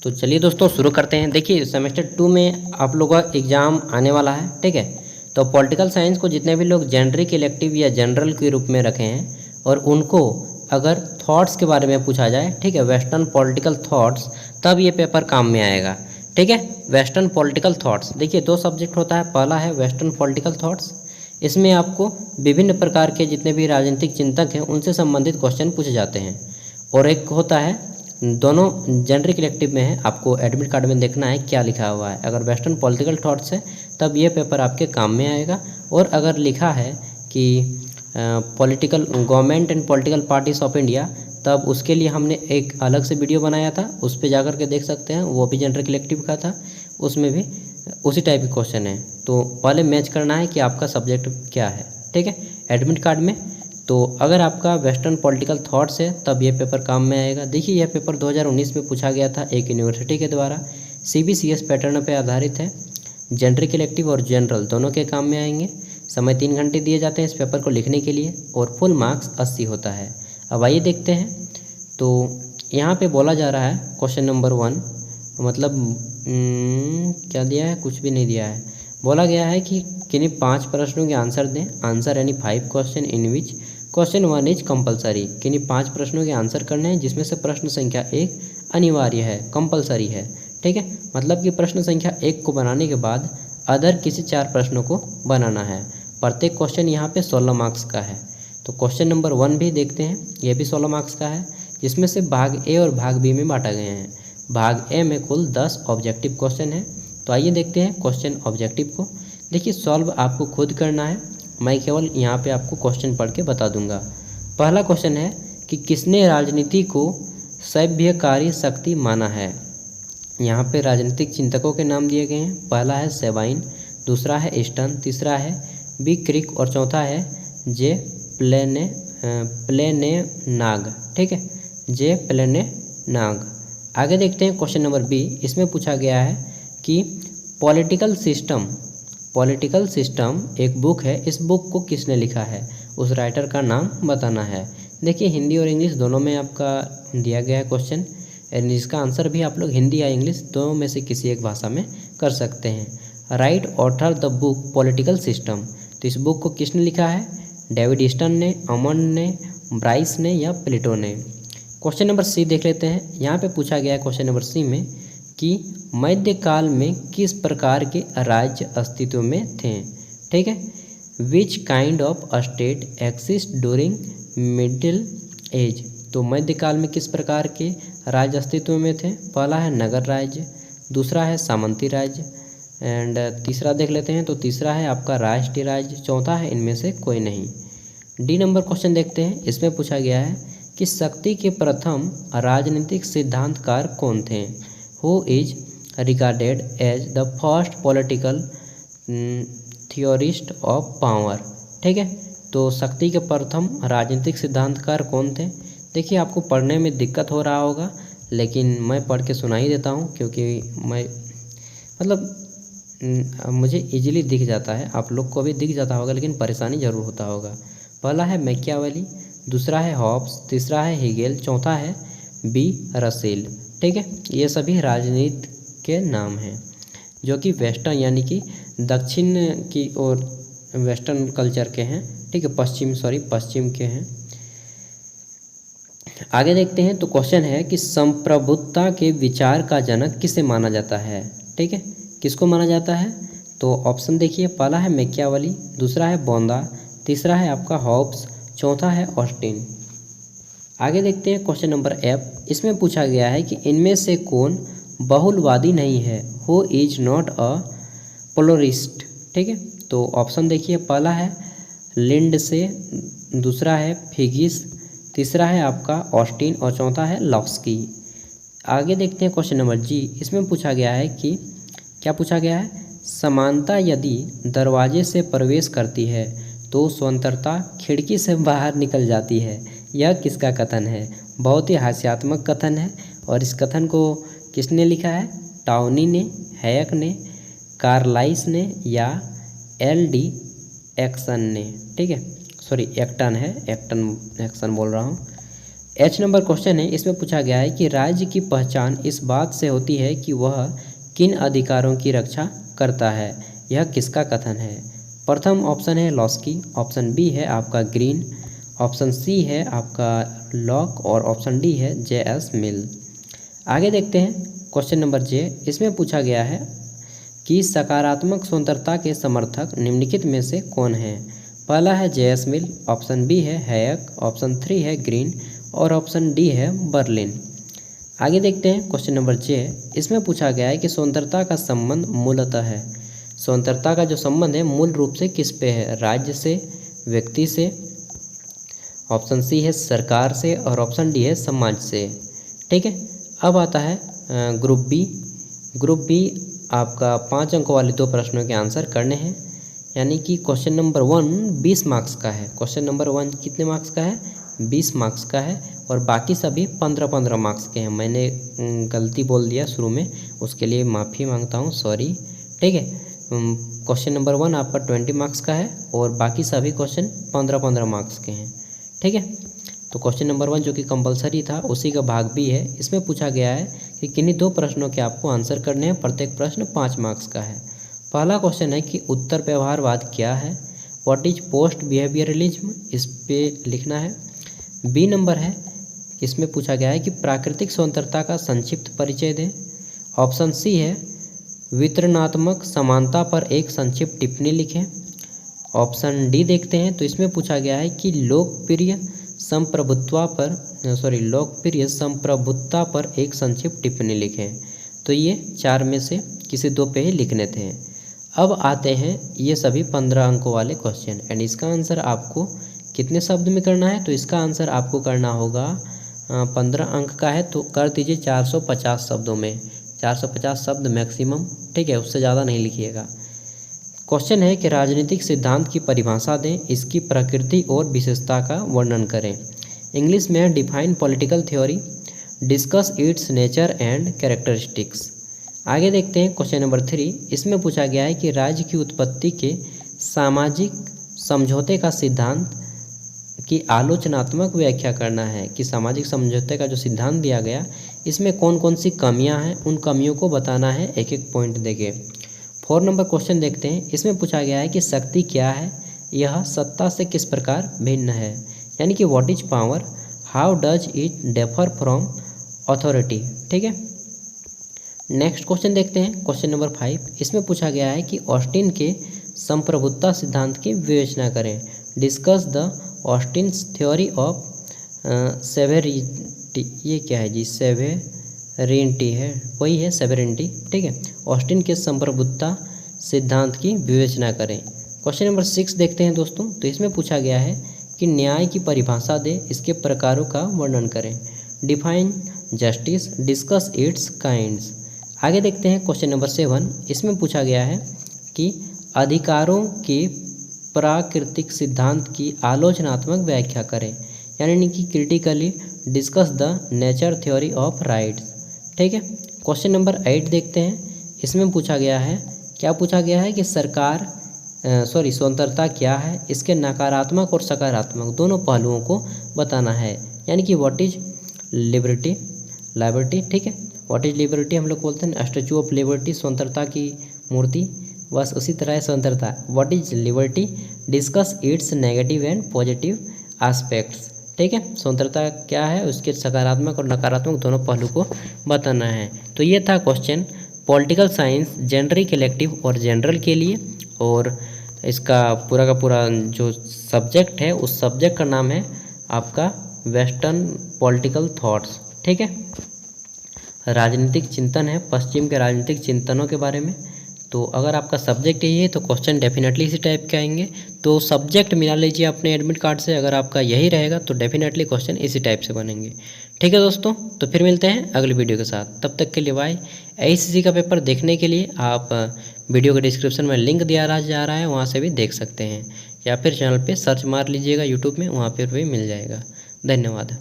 तो चलिए दोस्तों शुरू करते हैं। देखिए सेमेस्टर 2 में आप लोगों का एग्ज़ाम आने वाला है, ठीक है। तो पॉलिटिकल साइंस को जितने भी लोग जेनरिक इलेक्टिव या जनरल के रूप में रखे हैं और उनको अगर थॉट्स के बारे में पूछा जाए, ठीक है, वेस्टर्न पॉलिटिकल थॉट्स, तब ये पेपर काम में आएगा, ठीक है। वेस्टर्न पॉलिटिकल थॉट्स, देखिए 2 सब्जेक्ट होता है। पहला है वेस्टर्न पॉलिटिकल थॉट्स, इसमें आपको विभिन्न प्रकार के जितने भी राजनीतिक चिंतक हैं उनसे संबंधित क्वेश्चन पूछे जाते हैं। और एक होता है, दोनों जेनरिक इलेक्टिव में है, आपको एडमिट कार्ड में देखना है क्या लिखा हुआ है। अगर वेस्टर्न पॉलिटिकल थॉट्स है तब ये पेपर आपके काम में आएगा। और अगर लिखा है कि political government and political parties of India, तब उसके लिए हमने एक अलग से वीडियो बनाया था, उस पर जाकर के देख सकते हैं। वो भी जेनरिक इलेक्टिव का था, उसमें भी उसी टाइप के क्वेश्चन है। तो पहले मैच करना है कि आपका सब्जेक्ट क्या है, ठीक है, एडमिट कार्ड में। तो अगर आपका वेस्टर्न पॉलिटिकल थॉट्स है तब ये पेपर काम में आएगा। देखिए यह पेपर 2019 में पूछा गया था एक यूनिवर्सिटी के द्वारा, CBCS पैटर्न पर आधारित है। जेनरिक इलेक्टिव और जनरल दोनों के काम में आएंगे। समय 3 घंटे दिए जाते हैं इस पेपर को लिखने के लिए और फुल मार्क्स 80 होता है। अब आइए देखते हैं। तो यहाँ पे बोला जा रहा है क्वेश्चन नंबर 1, मतलब क्या दिया है, कुछ भी नहीं दिया है। बोला गया है कि किन्हीं 5 प्रश्नों के आंसर दें। आंसर यानी 5 question in which question 1 is compulsory. किन्हीं 5 प्रश्नों के आंसर करने हैं जिसमें से प्रश्न संख्या 1 अनिवार्य है, कंपलसरी है, ठीक है। मतलब कि प्रश्न संख्या 1 को बनाने के बाद अदर किसी 4 प्रश्नों को बनाना है। प्रत्येक क्वेश्चन यहाँ पे 16 मार्क्स का है। तो क्वेश्चन नंबर 1 भी देखते हैं, यह भी 16 मार्क्स का है, जिसमें से भाग ए और भाग बी में बांटा गए हैं। भाग ए में कुल 10 ऑब्जेक्टिव क्वेश्चन है। तो आइए देखते हैं क्वेश्चन ऑब्जेक्टिव को। देखिए सॉल्व आपको खुद करना है, मैं केवल यहाँ पे आपको क्वेश्चन पढ़ के बता दूंगा। पहला क्वेश्चन है कि किसने राजनीति को सभ्यकारी शक्ति माना है। यहाँ पे राजनीतिक चिंतकों के नाम दिए गए हैं। पहला है सेबाइन, दूसरा है ईस्टर्न, तीसरा है बी क्रिक और चौथा है जे प्लेनेनाग, ठीक है, जे प्लेनेनाग। आगे देखते हैं क्वेश्चन नंबर बी। इसमें पूछा गया है कि पॉलिटिकल सिस्टम एक बुक है, इस बुक को किसने लिखा है, उस राइटर का नाम बताना है। देखिए हिंदी और इंग्लिश दोनों में आपका दिया गया है क्वेश्चन, और इसका आंसर भी आप लोग हिंदी या इंग्लिश दोनों में से किसी एक भाषा में कर सकते हैं। Right author the book political system, तो इस बुक को किसने लिखा है, डेविड ईस्टन ने, अमन ने, ब्राइस ने या प्लेटो ने। क्वेश्चन नंबर सी देख लेते हैं। यहाँ पे पूछा गया है क्वेश्चन नंबर सी में कि मध्यकाल में किस प्रकार के राज्य अस्तित्व में थे, ठीक है। Which kind of state exist during middle age, तो मध्यकाल में किस प्रकार के राज्य अस्तित्व में थे। पहला है नगर राज्य, दूसरा है सामंती राज्य, एंड तीसरा देख लेते हैं। तो तीसरा है आपका राष्ट्रीय राज्य, चौथा है इनमें से कोई नहीं। डी नंबर क्वेश्चन देखते हैं। इसमें पूछा गया है कि शक्ति के प्रथम राजनीतिक सिद्धांतकार कौन थे। Who is regarded as the first political theorist of power, ठीक है। तो शक्ति के प्रथम राजनीतिक सिद्धांतकार कौन थे। देखिए आपको पढ़ने में दिक्कत हो रहा होगा, लेकिन मैं पढ़ के सुना ही देता हूँ, क्योंकि मैं मतलब मुझे इजीली दिख जाता है, आप लोग को भी दिख जाता होगा, लेकिन परेशानी ज़रूर होता होगा। पहला है मैकियावेली, दूसरा है हॉब्स, तीसरा है हेगेल, चौथा है बी रसेल, ठीक है। ये सभी राजनीति के नाम हैं जो कि वेस्टर्न यानी कि दक्षिण की ओर वेस्टर्न कल्चर के हैं, ठीक है, पश्चिम के हैं। आगे देखते हैं। तो क्वेश्चन है कि संप्रभुता के विचार का जनक किसे माना जाता है, ठीक है, किसको माना जाता है। तो ऑप्शन देखिए, पहला है मैकियावेली, दूसरा है बोंदा, तीसरा है आपका हॉब्स, चौथा है ऑस्टिन। आगे देखते हैं क्वेश्चन नंबर एफ। इसमें पूछा गया है कि इनमें से कौन बहुलवादी नहीं है। हु इज नॉट अ प्लुरलिस्ट, ठीक है। तो ऑप्शन देखिए, पहला है लिंडसे, दूसरा है फिगिस, तीसरा है आपका ऑस्टिन और चौथा है लॉक्स्की। आगे देखते हैं क्वेश्चन नंबर जी। इसमें पूछा गया है कि क्या पूछा गया है, समानता यदि दरवाजे से प्रवेश करती है तो स्वतंत्रता खिड़की से बाहर निकल जाती है। यह किसका कथन है। बहुत ही हास्यात्मक कथन है, और इस कथन को किसने लिखा है, टाउनी ने, हैयक ने, कार्लाइस ने या LD एक्सन ने, ठीक है, सॉरी एक्टन है, एक्टन बोल रहा हूँ। H नंबर क्वेश्चन है, इसमें पूछा गया है कि राज्य की पहचान इस बात से होती है कि वह किन अधिकारों की रक्षा करता है। यह किसका कथन है। प्रथम ऑप्शन है लॉस्की, ऑप्शन बी है आपका ग्रीन, ऑप्शन सी है आपका लॉक और ऑप्शन डी है J.S. मिल। आगे देखते हैं क्वेश्चन नंबर J, इसमें पूछा गया है कि सकारात्मक स्वतंत्रता के समर्थक निम्नलिखित में से कौन है। पहला है J.S. मिल, ऑप्शन बी है हैयक, ऑप्शन 3 है ग्रीन और ऑप्शन डी है बर्लिन। आगे देखते हैं क्वेश्चन नंबर J, इसमें पूछा गया है कि स्वतंत्रता का संबंध मूलतः है। स्वतंत्रता का जो संबंध है मूल रूप से किस पे है, राज्य से, व्यक्ति से, ऑप्शन सी है सरकार से और ऑप्शन डी है समाज से। ठीक है, अब आता है ग्रुप बी। ग्रुप बी आपका 5 अंकों वाले 2 प्रश्नों के आंसर करने हैं, यानी कि क्वेश्चन नंबर 1 20 मार्क्स का है। क्वेश्चन नंबर 1 कितने मार्क्स का है, 20 मार्क्स का है और बाकी सभी 15-15 मार्क्स के हैं। मैंने गलती बोल दिया शुरू में, उसके लिए माफ़ी मांगता हूँ, सॉरी। ठीक है, क्वेश्चन नंबर 1 आपका 20 मार्क्स का है और बाकी सभी क्वेश्चन 15-15 मार्क्स के हैं। ठीक है, तो क्वेश्चन नंबर 1 जो कि कंपलसरी था उसी का भाग भी है। इसमें पूछा गया है कि किन्हीं 2 प्रश्नों के आपको आंसर करने हैं, प्रत्येक प्रश्न 5 मार्क्स का है। पहला क्वेश्चन है कि उत्तर व्यवहारवाद क्या है, व्हाट इज पोस्ट बिहेवियरलिज्म, इस पे लिखना है। बी नंबर है, इसमें पूछा गया है कि प्राकृतिक स्वतंत्रता का संक्षिप्त परिचय दें। ऑप्शन सी है वितरणात्मक समानता पर एक संक्षिप्त टिप्पणी लिखें। ऑप्शन डी देखते हैं, तो इसमें पूछा गया है कि लोकप्रिय संप्रभुत्ता पर एक संक्षिप्त टिप्पणी लिखें। तो ये 4 में से किसी 2 पे ही लिखने थे। अब आते हैं ये सभी 15 अंकों वाले क्वेश्चन एंड इसका आंसर आपको कितने शब्द में करना है, तो इसका आंसर आपको करना होगा 15 अंक का है तो कर दीजिए 450 शब्दों में, 450 शब्द मैक्सिमम। ठीक है, उससे ज़्यादा नहीं लिखिएगा। क्वेश्चन है कि राजनीतिक सिद्धांत की परिभाषा दें, इसकी प्रकृति और विशेषता का वर्णन करें। इंग्लिश में define political theory, discuss it's nature and characteristics. आगे देखते हैं क्वेश्चन नंबर 3, इसमें पूछा गया है कि राज्य की उत्पत्ति के सामाजिक समझौते का सिद्धांत की आलोचनात्मक व्याख्या करना है कि सामाजिक समझौते का जो सिद्धांत दिया गया इसमें कौन कौन सी कमियां हैं, उन कमियों को बताना है एक एक पॉइंट देके। 4 नंबर क्वेश्चन देखते हैं, इसमें पूछा गया है कि शक्ति क्या है, यह सत्ता से किस प्रकार भिन्न है, यानी कि what is power, how does it differ from authority. ठीक है, नेक्स्ट क्वेश्चन देखते हैं क्वेश्चन नंबर 5, इसमें पूछा गया है कि ऑस्टिन के संप्रभुत्ता सिद्धांत की विवेचना करें। Discuss the Austen's theory of severity. ये क्या है जी, सेवेरिटी है, वही है सेवेरिटी। ठीक है, ऑस्टिन के संप्रभुत्ता सिद्धांत की विवेचना करें। क्वेश्चन नंबर 6 देखते हैं दोस्तों, तो इसमें पूछा गया है कि न्याय की परिभाषा दे, इसके प्रकारों का वर्णन करें। Define justice, discuss it's kinds. आगे देखते हैं क्वेश्चन नंबर 7, इसमें पूछा गया है कि अधिकारों के प्राकृतिक सिद्धांत की आलोचनात्मक व्याख्या करें, यानी कि critically discuss the nature theory of rights. ठीक है, क्वेश्चन नंबर 8 देखते हैं, इसमें पूछा गया है, क्या पूछा गया है कि स्वतंत्रता क्या है, इसके नकारात्मक और सकारात्मक दोनों पहलुओं को बताना है, यानी कि व्हाट इज लिबर्टी। ठीक है, व्हाट इज लिबर्टी हम लोग बोलते हैं स्टैचू ऑफ लिबर्टी, स्वतंत्रता की मूर्ति, बस उसी तरह है स्वतंत्रता। What is liberty, discuss it's negative and positive aspects. ठीक है, स्वतंत्रता क्या है, उसके सकारात्मक और नकारात्मक दोनों पहलू को बताना है। तो ये था क्वेश्चन पॉलिटिकल साइंस जेंडरिक इलेक्टिव और जनरल के लिए, और इसका पूरा का पूरा जो सब्जेक्ट है उस सब्जेक्ट का नाम है आपका वेस्टर्न पॉलिटिकल थॉट्स। ठीक है, राजनीतिक चिंतन है, पश्चिम के राजनीतिक चिंतनों के बारे में। तो अगर आपका सब्जेक्ट यही है तो क्वेश्चन डेफिनेटली इसी टाइप के आएंगे, तो सब्जेक्ट मिला लीजिए अपने एडमिट कार्ड से। अगर आपका यही रहेगा तो डेफिनेटली क्वेश्चन इसी टाइप से बनेंगे। ठीक है दोस्तों, तो फिर मिलते हैं अगली वीडियो के साथ, तब तक के लिए बाय। ACC का पेपर देखने के लिए आप वीडियो के डिस्क्रिप्शन में लिंक दिया जा रहा है, वहाँ से भी देख सकते हैं, या फिर चैनल पर सर्च मार लीजिएगा यूट्यूब में, वहाँ पर भी मिल जाएगा। धन्यवाद।